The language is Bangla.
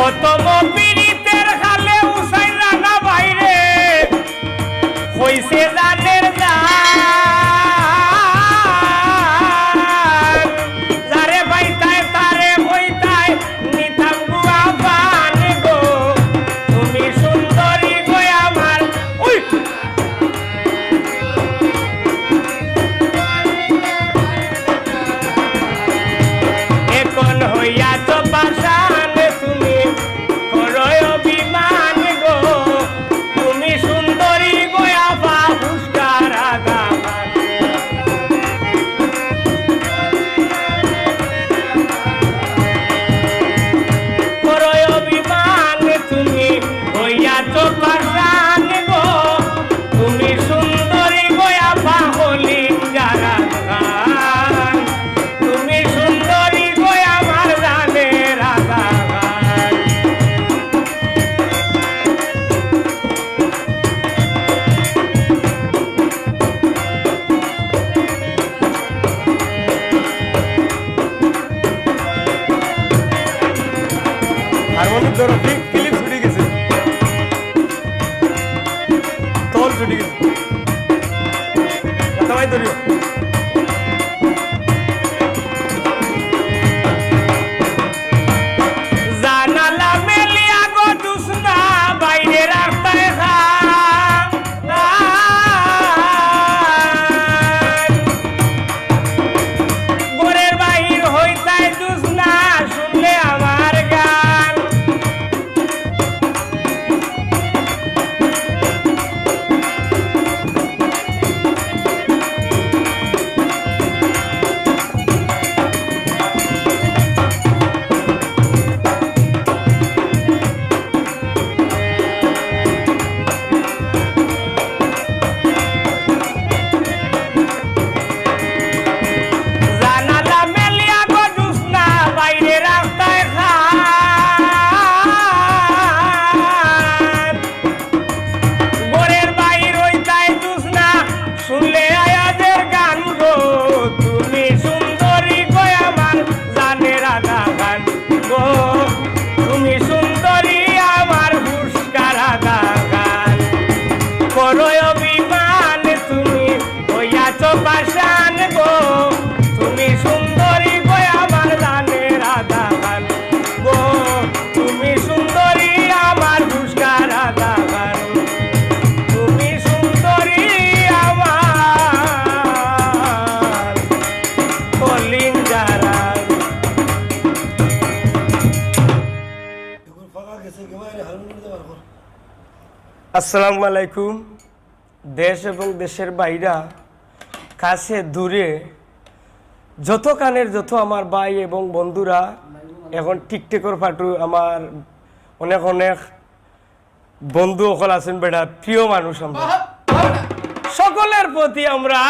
প্রথম পীড়িতের খালে উসাই রানা বাইরে হইছে জানের জান যারে বাইতায় তারে বইতায় নিতাম গুয়া বান গো তুমি সুন্দরী গো আমার ওই এখন হইয়া তো পাশান তুমি করয় অভিমান গো তুমি সুন্দরী গোয়া বাবুস্কার আগামান করয় অভিমান তুমি হইয়া তো পাশান গো তুমি সুন্দরী গোয়া বাহলিন যারা গান তুমি সুন্দরী গোয়া আমার জানের আগান হারমোনিক ধরো ক্লিপ ছুটে গেছে, তল ছুটে গেছে, কথাই ধরিও। জানালা মেলিয়া গো দুসনা বাইরে রাস্তায় খান গোরের বাহির হইতায় দুসনা শুনলে আমার গান জানালা মেলিয়া গো দুসনা বাইরে রাস্তায় খান গোরের বাহির হইতায় দুসনা শুনলে আয়াদের গান গো তুমি সুন্দরী গো আমার জানের আদা গান গো তুমি সুন্দরী আমার পুরস্কার আদা গান করয় অভিমান তুমি হইয়াছ পাশান গো তুমি সুন্দরী গো আমার জানের আদা গান গো তুমি সুন্দরী আমার পুরস্কার আদা গান তুমি সুন্দরী আমার কলিন যারা আসসালামু আলাইকুম। দেশ এবং দেশের বাইরা কাছে দূরে যত কানের যত আমার ভাই এবং বন্ধুরা এখন টিকটকের ফাটু আমার অনেক অনেক বন্ধু সকল আছেন বেটা প্রিয় মানুষ আমরা সকলের প্রতি আমরা